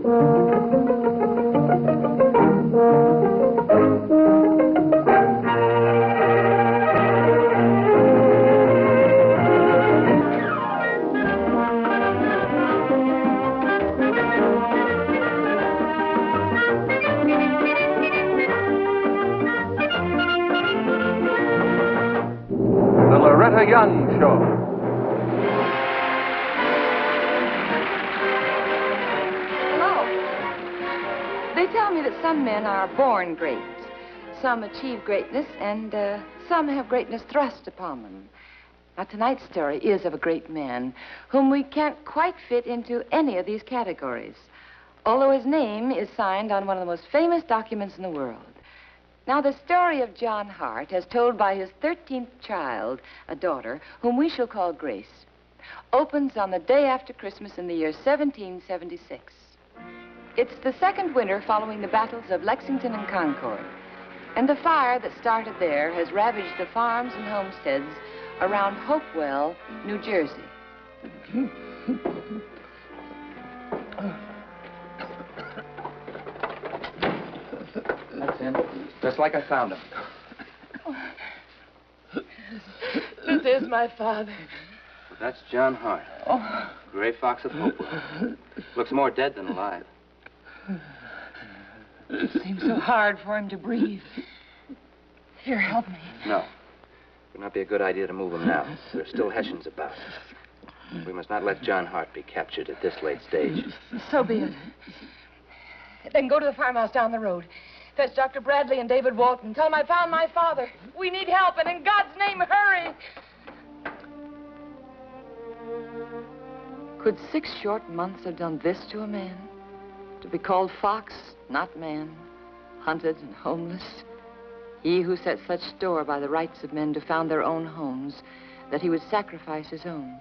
The Loretta Young Show. They tell me that some men are born great, some achieve greatness, and some have greatness thrust upon them. Now, tonight's story is of a great man whom we can't quite fit into any of these categories, although his name is signed on one of the most famous documents in the world. Now, the story of John Hart, as told by his 13th child, a daughter, whom we shall call Grace, opens on the day after Christmas in the year 1776. It's the second winter following the battles of Lexington and Concord, and the fire that started there has ravaged the farms and homesteads around Hopewell, New Jersey. That's him, just like I found him. This is my father. That's John Hart, Gray Fox of Hopewell. Looks more dead than alive. It seems so hard for him to breathe. Here, help me. No. It would not be a good idea to move him now. There are still Hessians about. We must not let John Hart be captured at this late stage. So be it. Then go to the farmhouse down the road. Fetch Dr. Bradley and David Walton. Tell them I found my father. We need help, and in God's name, hurry. Could 6 short months have done this to a man? To be called fox, not man, hunted and homeless. He who set such store by the rights of men to found their own homes, that he would sacrifice his own.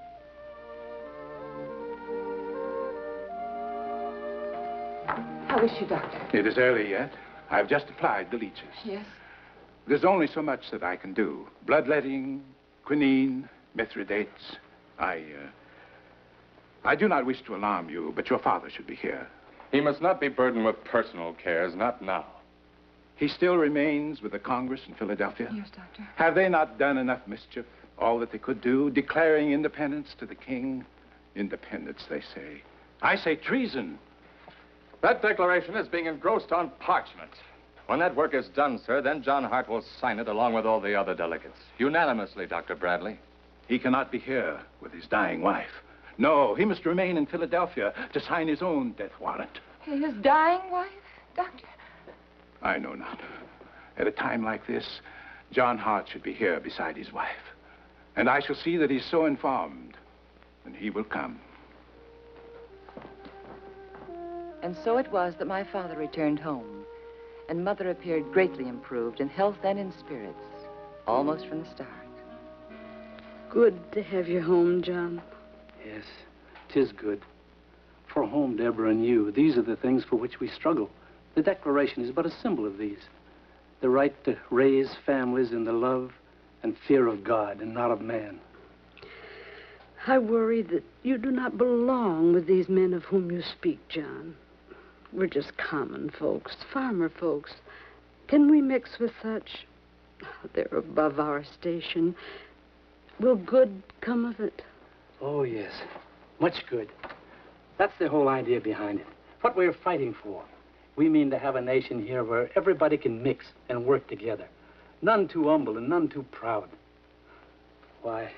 How is she, Doctor? It is early yet. I've just applied the leeches. Yes? There's only so much that I can do. Bloodletting, quinine, mithridates. I do not wish to alarm you, but your father should be here. He must not be burdened with personal cares, not now. He still remains with the Congress in Philadelphia? Yes, Doctor. Have they not done enough mischief? All that they could do, declaring independence to the king? Independence, they say. I say treason. That declaration is being engrossed on parchment. When that work is done, sir, then John Hart will sign it along with all the other delegates. Unanimously, Dr. Bradley. He cannot be here with his dying wife. No, he must remain in Philadelphia to sign his own death warrant. His dying wife, Doctor? I know not. At a time like this, John Hart should be here beside his wife. And I shall see that he's so informed, and he will come. And so it was that my father returned home, and Mother appeared greatly improved in health and in spirits, almost from the start. Good to have you home, John. Yes, 'tis good. For home, Deborah, and you, these are the things for which we struggle. The Declaration is but a symbol of these. The right to raise families in the love and fear of God and not of man. I worry that you do not belong with these men of whom you speak, John. We're just common folks, farmer folks. Can we mix with such? They're above our station. Will good come of it? Oh, yes. Much good. That's the whole idea behind it. What we're fighting for. We mean to have a nation here where everybody can mix and work together. None too humble and none too proud. Why,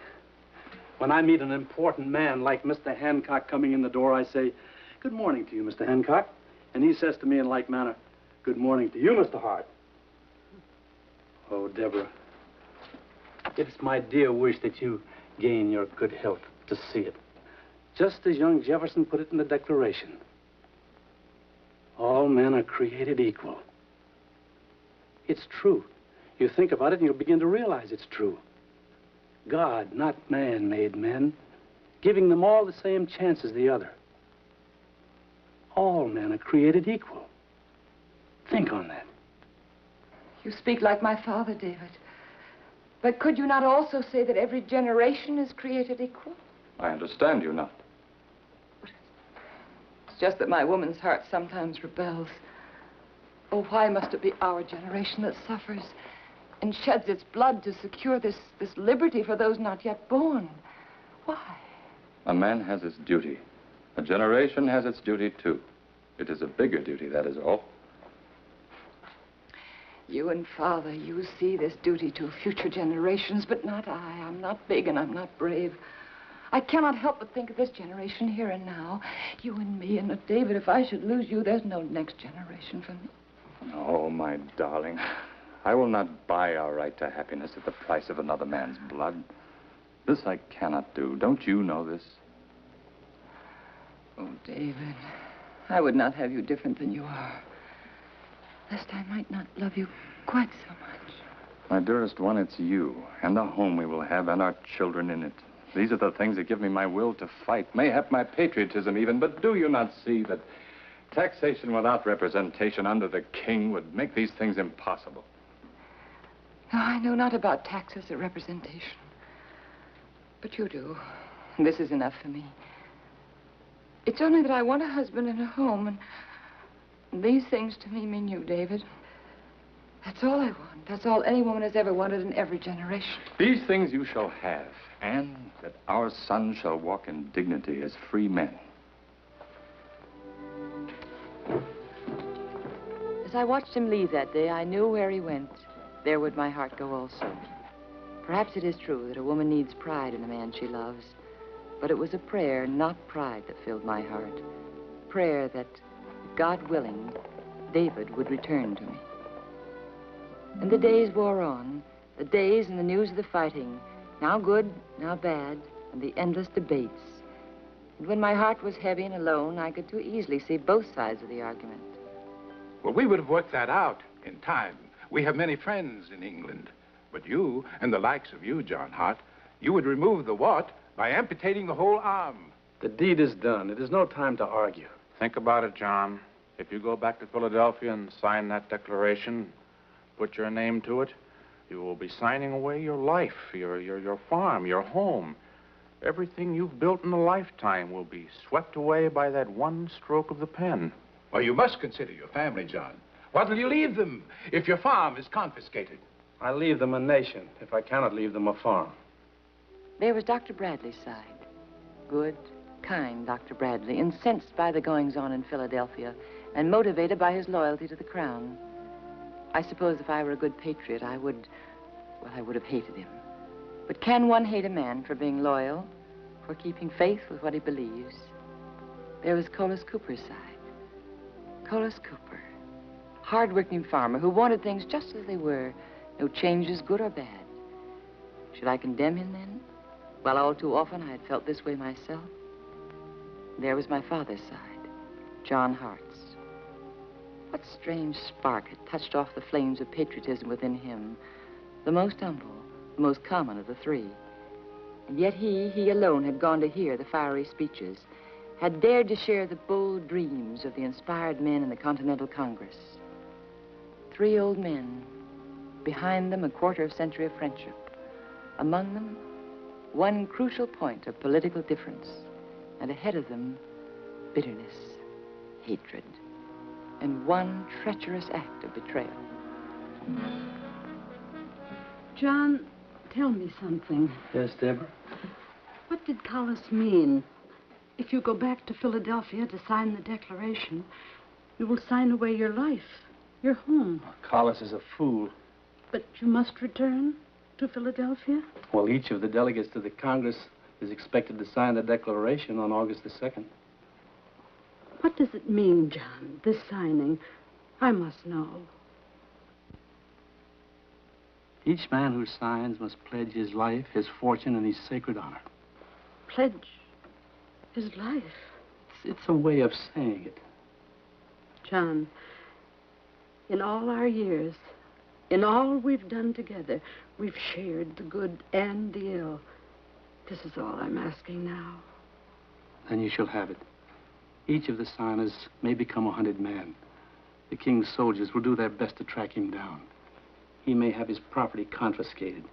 when I meet an important man like Mr. Hancock coming in the door, I say, "Good morning to you, Mr. Hancock." And he says to me in like manner, "Good morning to you, Mr. Hart." Oh, Deborah, it's my dear wish that you gain your good health to see it. Just as young Jefferson put it in the Declaration. All men are created equal. It's true. You think about it and you'll begin to realize it's true. God, not man, made men, giving them all the same chance as the other. All men are created equal. Think on that. You speak like my father, David. But could you not also say that every generation is created equal? I understand you not. It's just that my woman's heart sometimes rebels. Oh, why must it be our generation that suffers and sheds its blood to secure this liberty for those not yet born? Why? A man has his duty. A generation has its duty, too. It is a bigger duty, that is all. You and Father, you see this duty to future generations, but not I. I'm not big and I'm not brave. I cannot help but think of this generation here and now. You and me, and David, if I should lose you, there's no next generation for me. Oh, my darling. I will not buy our right to happiness at the price of another man's blood. This I cannot do. Don't you know this? Oh, David, I would not have you different than you are, lest I might not love you quite so much. My dearest one, it's you, and the home we will have, and our children in it. These are the things that give me my will to fight, mayhap my patriotism even, but do you not see that taxation without representation under the king would make these things impossible? No, I know not about taxes or representation, but you do. This is enough for me. It's only that I want a husband and a home, and these things to me mean you, David. That's all I want. That's all any woman has ever wanted in every generation. These things you shall have, and that our sons shall walk in dignity as free men. As I watched him leave that day, I knew where he went. There would my heart go also. Perhaps it is true that a woman needs pride in the man she loves. But it was a prayer, not pride, that filled my heart. Prayer that, God willing, David would return to me. And the days wore on, the days and the news of the fighting, now good, now bad, and the endless debates. And when my heart was heavy and alone, I could too easily see both sides of the argument. Well, we would have worked that out in time. We have many friends in England. But you, and the likes of you, John Hart, you would remove the what by amputating the whole arm. The deed is done. It is no time to argue. Think about it, John. If you go back to Philadelphia and sign that declaration, put your name to it, you will be signing away your life, your farm, your home. Everything you've built in a lifetime will be swept away by that one stroke of the pen. Well, you must consider your family, John. What will you leave them if your farm is confiscated? I leave them a nation if I cannot leave them a farm. There was Dr. Bradley's side. Good, kind Dr. Bradley, incensed by the goings-on in Philadelphia and motivated by his loyalty to the crown. I suppose if I were a good patriot, I would have hated him. But can one hate a man for being loyal, for keeping faith with what he believes? There was Collis Cooper's side. Collis Cooper, hard-working farmer who wanted things just as they were, no changes, good or bad. Should I condemn him then? Well, all too often I had felt this way myself. There was my father's side, John Hart's. What strange spark had touched off the flames of patriotism within him, the most humble, the most common of the three. And yet he alone had gone to hear the fiery speeches, had dared to share the bold dreams of the inspired men in the Continental Congress. 3 old men, behind them a quarter-century of friendship. Among them, one crucial point of political difference, and ahead of them, bitterness, hatred, and one treacherous act of betrayal. John, tell me something. Yes, Deborah? What did Collis mean? If you go back to Philadelphia to sign the declaration, you will sign away your life, your home. Collis is a fool. But you must return to Philadelphia? Well, each of the delegates to the Congress is expected to sign the declaration on August the 2nd. What does it mean, John, this signing? I must know. Each man who signs must pledge his life, his fortune, and his sacred honor. Pledge his life? It's a way of saying it. John, in all our years, in all we've done together, we've shared the good and the ill. This is all I'm asking now. Then you shall have it. Each of the signers may become a 100 men. The king's soldiers will do their best to track him down. He may have his property confiscated.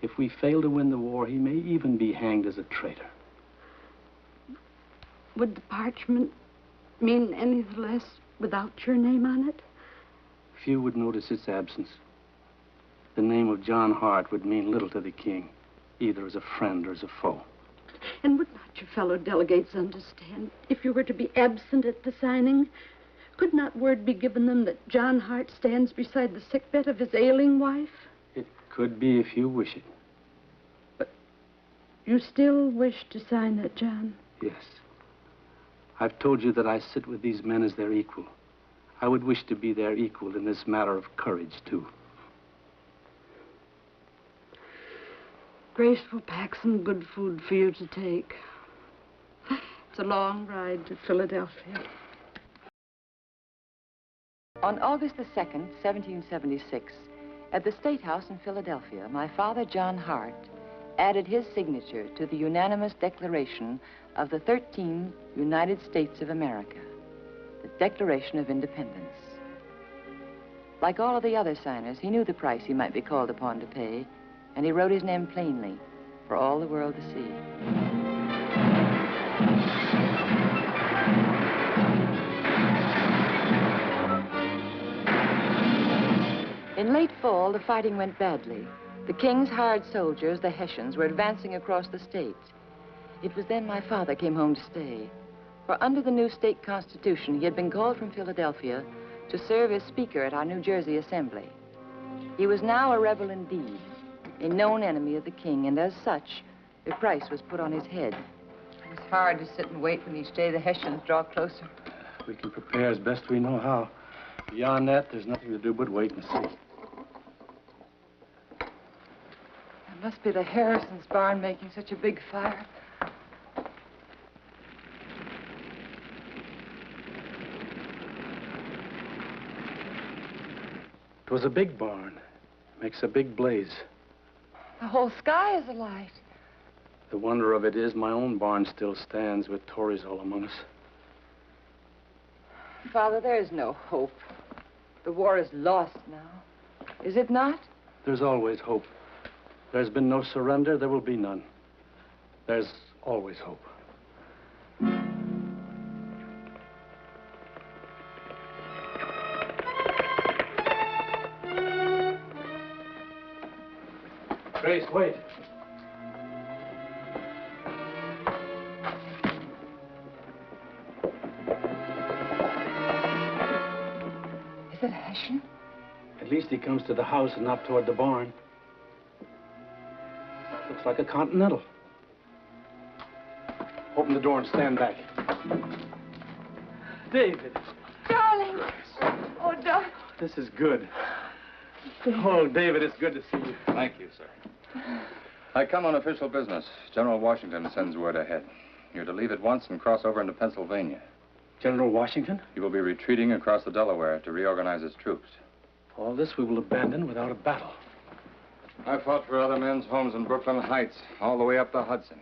If we fail to win the war, he may even be hanged as a traitor. Would the parchment mean any the less without your name on it? Few would notice its absence. The name of John Hart would mean little to the king, either as a friend or as a foe. And would not your fellow delegates understand if you were to be absent at the signing? Could not word be given them that John Hart stands beside the sickbed of his ailing wife? It could be if you wish it. But you still wish to sign that, John? Yes. I've told you that I sit with these men as their equal. I would wish to be their equal in this matter of courage, too. Grace will pack some good food for you to take. It's a long ride to Philadelphia. On August the 2nd, 1776, at the State House in Philadelphia, my father, John Hart, added his signature to the unanimous declaration of the 13 United States of America, the Declaration of Independence. Like all of the other signers, he knew the price he might be called upon to pay, and he wrote his name plainly for all the world to see. In late fall, the fighting went badly. The king's hired soldiers, the Hessians, were advancing across the state. It was then my father came home to stay. For under the new state constitution, he had been called from Philadelphia to serve as speaker at our New Jersey Assembly. He was now a rebel indeed, a known enemy of the king, and as such, a price was put on his head. It was hard to sit and wait when each day the Hessians draw closer. We can prepare as best we know how. Beyond that, there's nothing to do but wait and see. It must be the Harrisons' barn making such a big fire. It was a big barn. Makes a big blaze. The whole sky is alight. The wonder of it is my own barn still stands with Tories all among us. Father, there is no hope. The war is lost now. Is it not? There's always hope. There's been no surrender, there will be none. There's always hope. Grace, wait. Is it a Hessian? At least he comes to the house and not toward the barn. Looks like a Continental. Open the door and stand back. David. Darling. Oh, darling. This is good. Oh, David, it's good to see you. Thank you, sir. I come on official business. General Washington sends word ahead. You're to leave at once and cross over into Pennsylvania. General Washington? He will be retreating across the Delaware to reorganize his troops. All this we will abandon without a battle. I fought for other men's homes in Brooklyn Heights, all the way up the Hudson.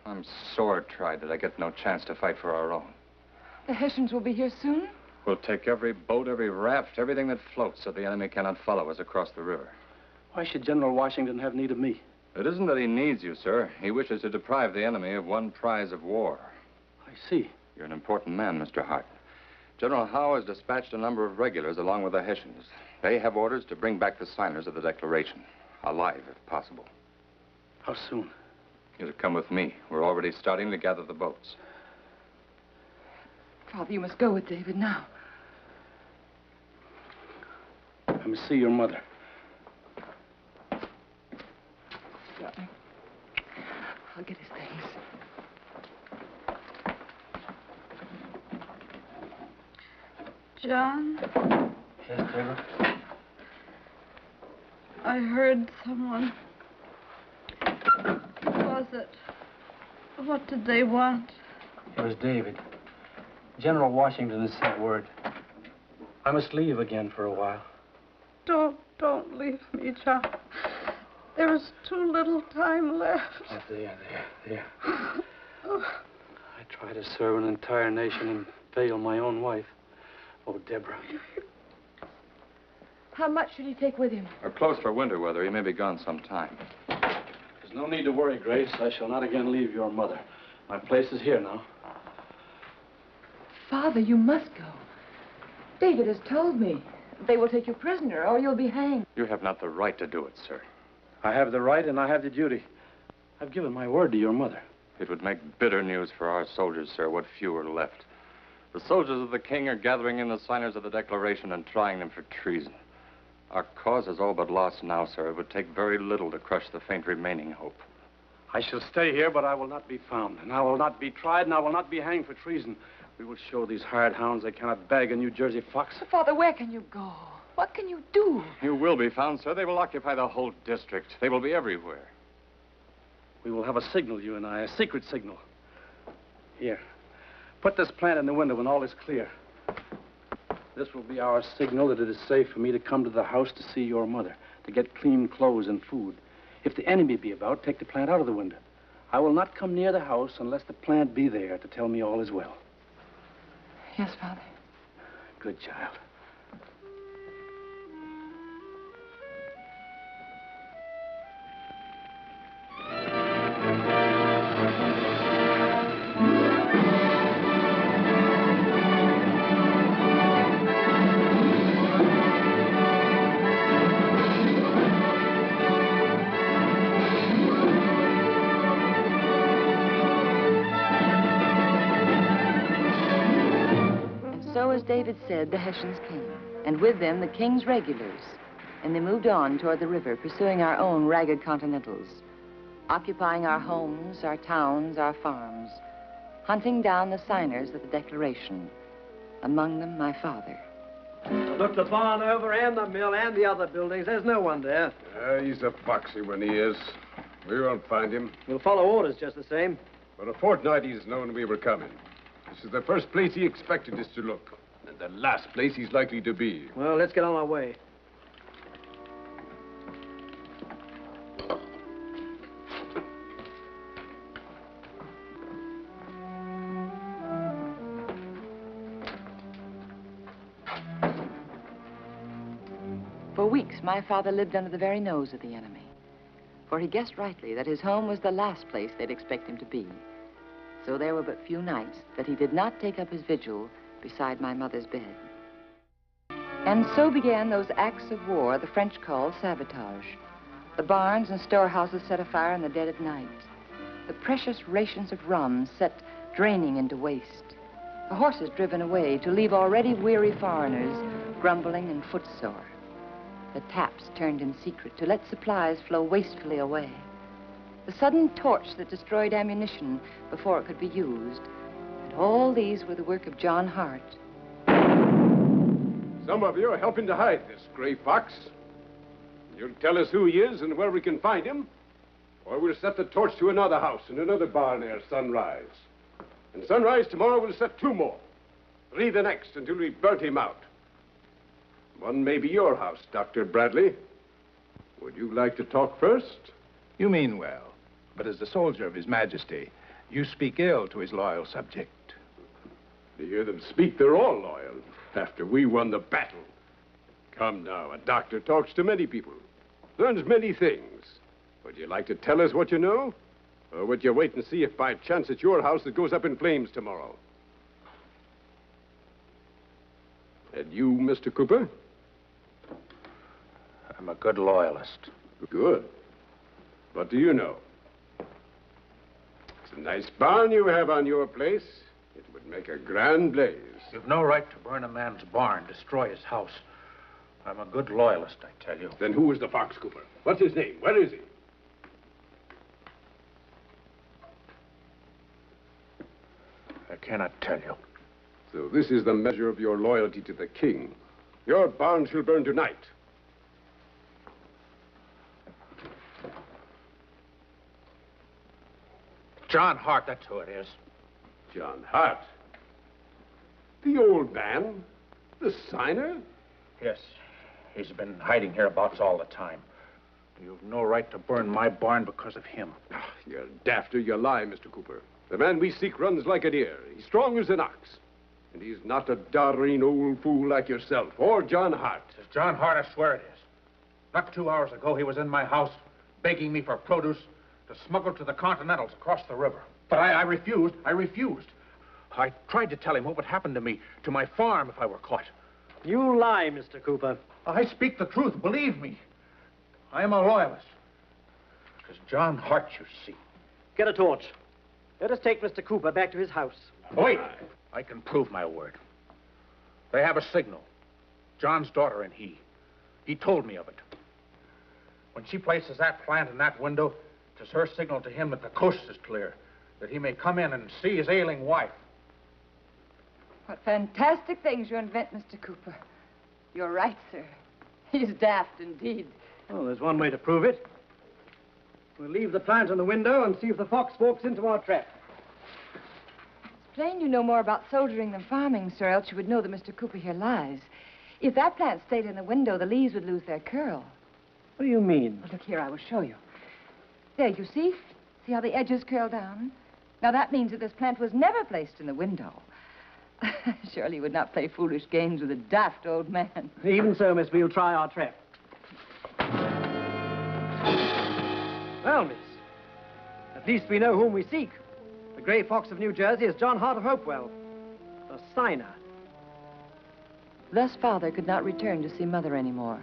I'm sore tried that I get no chance to fight for our own. The Hessians will be here soon? We'll take every boat, every raft, everything that floats so the enemy cannot follow us across the river. Why should General Washington have need of me? It isn't that he needs you, sir. He wishes to deprive the enemy of one prize of war. I see. You're an important man, Mr. Hart. General Howe has dispatched a number of regulars along with the Hessians. They have orders to bring back the signers of the Declaration, alive if possible. How soon? You're to come with me. We're already starting to gather the boats. Father, you must go with David now. I must see your mother. I'll get his things. John, Yes, Deborah? I heard someone. Who was it? What did they want? It was David. General Washington has sent word. I must leave again for a while. Don't leave me, John. There is too little time left. Oh, there. I try to serve an entire nation and fail my own wife. Oh, Deborah. How much should he take with him? We're close for winter weather. He may be gone some time. There's no need to worry, Grace. I shall not again leave your mother. My place is here now. Father. Father, you must go. David has told me. They will take you prisoner, or you'll be hanged. You have not the right to do it, sir. I have the right and I have the duty. I've given my word to your mother. It would make bitter news for our soldiers, sir, what few are left. The soldiers of the king are gathering in the signers of the Declaration and trying them for treason. Our cause is all but lost now, sir. It would take very little to crush the faint remaining hope. I shall stay here, but I will not be found. And I will not be tried, and I will not be hanged for treason. We will show these hired hounds they cannot bag a New Jersey fox. Father, where can you go? What can you do? You will be found, sir. They will occupy the whole district. They will be everywhere. We will have a signal, you and I, a secret signal. Here. Put this plant in the window when all is clear. This will be our signal that it is safe for me to come to the house to see your mother, to get clean clothes and food. If the enemy be about, take the plant out of the window. I will not come near the house unless the plant be there to tell me all is well. Yes, Father. Good child. David said, the Hessians came, and with them the king's regulars, and they moved on toward the river, pursuing our own ragged Continentals, occupying our homes, our towns, our farms, hunting down the signers of the Declaration, among them my father. Look the barn over and the mill and the other buildings. There's no one there. He's a foxy when he is. We won't find him. We'll follow orders just the same. For a fortnight he's known we were coming. This is the first place he expected us to look. And the last place he's likely to be. Well, let's get on our way. For weeks, my father lived under the very nose of the enemy. For he guessed rightly that his home was the last place they'd expect him to be. So there were but few nights that he did not take up his vigil beside my mother's bed. And so began those acts of war the French call sabotage. The barns and storehouses set afire in the dead of night. The precious rations of rum set draining into waste. The horses driven away to leave already weary foreigners grumbling and footsore. The taps turned in secret to let supplies flow wastefully away. The sudden torch that destroyed ammunition before it could be used. And all these were the work of John Hart. Some of you are helping to hide this gray fox. You'll tell us who he is and where we can find him, or we'll set the torch to another house in another barn ere sunrise. And sunrise tomorrow we'll set 2 more. 3 the next until we've burnt him out. One may be your house, Dr. Bradley. Would you like to talk first? You mean well, but as the soldier of His Majesty, you speak ill to his loyal subject. To hear them speak, they're all loyal, after we won the battle. Come now, a doctor talks to many people, learns many things. Would you like to tell us what you know? Or would you wait and see if by chance it's your house that goes up in flames tomorrow? And you, Mr. Cooper? I'm a good loyalist. Good. What do you know? It's a nice barn you have on your place. It would make a grand blaze. You've no right to burn a man's barn, destroy his house. I'm a good loyalist, I tell you. Then who is the fox, Cooper? What's his name? Where is he? I cannot tell you. So this is the measure of your loyalty to the king. Your barn shall burn tonight. John Hart, that's who it is. John Hart? The old man? The signer? Yes. He's been hiding hereabouts all the time. You've no right to burn my barn because of him. You're dafter you lie, Mr. Cooper. The man we seek runs like a deer. He's strong as an ox. And he's not a doddering old fool like yourself, or John Hart. It's John Hart, I swear it is. Not 2 hours ago, he was in my house begging me for produce to smuggle to the Continentals across the river. But I refused. I tried to tell him what would happen to me, to my farm, if I were caught. You lie, Mr. Cooper. I speak the truth, believe me. I am a loyalist. It was John Hart, you see. Get a torch. Let us take Mr. Cooper back to his house. Wait! I can prove my word. They have a signal. John's daughter and he. He told me of it. When she places that plant in that window, it is her signal to him that the coast is clear, that he may come in and see his ailing wife. What fantastic things you invent, Mr. Cooper. You're right, sir. He's daft indeed. Oh, there's one way to prove it. We'll leave the plant in the window and see if the fox walks into our trap. It's plain you know more about soldiering than farming, sir, else you would know that Mr. Cooper here lies. If that plant stayed in the window, the leaves would lose their curl. What do you mean? Well, look here, I will show you. There, you see? See how the edges curl down? Now, that means that this plant was never placed in the window. Surely you would not play foolish games with a daft old man. Even so, miss, we'll try our trap. Well, miss, at least we know whom we seek. The Gray Fox of New Jersey is John Hart of Hopewell, the signer. Thus, Father could not return to see Mother anymore.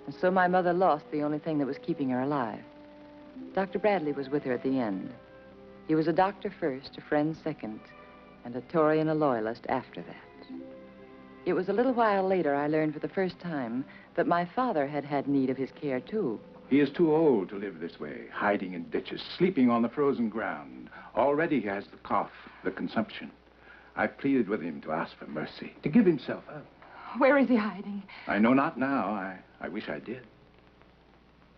And so my mother lost the only thing that was keeping her alive. Dr. Bradley was with her at the end. He was a doctor first, a friend second, and a Tory and a loyalist after that. It was a little while later I learned for the first time that my father had had need of his care, too. He is too old to live this way, hiding in ditches, sleeping on the frozen ground. Already he has the cough, the consumption. I pleaded with him to ask for mercy, to give himself up. Where is he hiding? I know not now. I wish I did.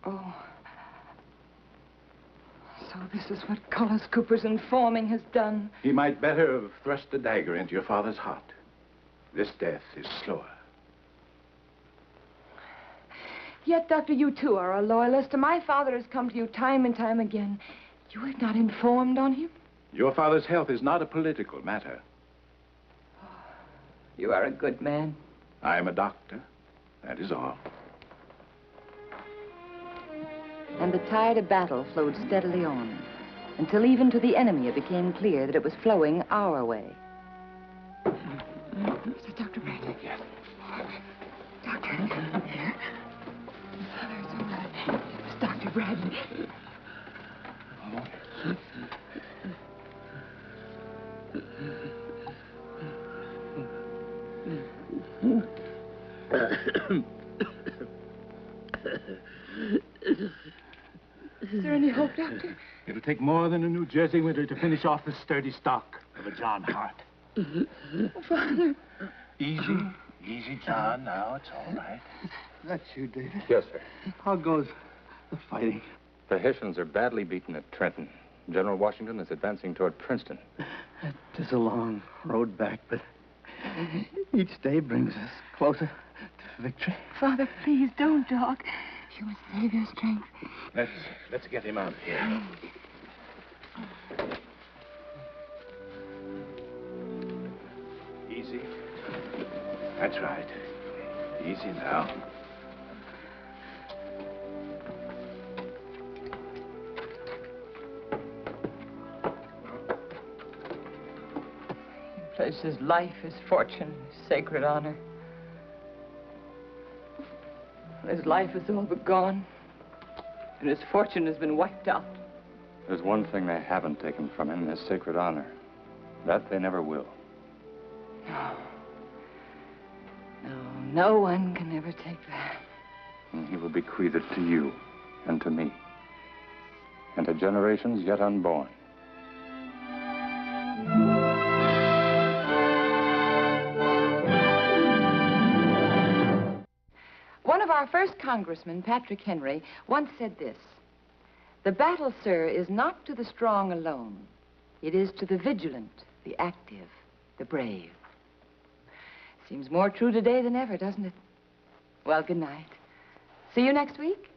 Oh. So this is what Collis Cooper's informing has done. He might better have thrust a dagger into your father's heart. This death is slower. Yet, Doctor, you too are a loyalist, and my father has come to you time and time again. You have not informed on him? Your father's health is not a political matter. You are a good man. I am a doctor. That is all. And the tide of battle flowed steadily on, until even to the enemy it became clear that it was flowing our way. Is it Dr. Bradley? Yes. Doctor, here. Father, it's all right. It was Dr. Bradley. Is there any hope, Doctor? It'll take more than a New Jersey winter to finish off the sturdy stock of a John Hart. Oh, Father. Easy, easy, John. Now it's all right. That's you, David. Yes, sir. How goes the fighting? The Hessians are badly beaten at Trenton. General Washington is advancing toward Princeton. It is a long road back, but each day brings us closer to victory. Father, please don't talk. You must save your strength. Let's get him out of here. Easy. That's right. Easy now. He pledged his life, his fortune, his sacred honor. His life is all but gone, and his fortune has been wiped out. There's one thing they haven't taken from him, his sacred honor. That they never will. No. No, no one can ever take that. And he will bequeath it to you and to me and to generations yet unborn. One of our first congressmen, Patrick Henry, once said this: "The battle, sir, is not to the strong alone. It is to the vigilant, the active, the brave." Seems more true today than ever, doesn't it? Well, good night. See you next week.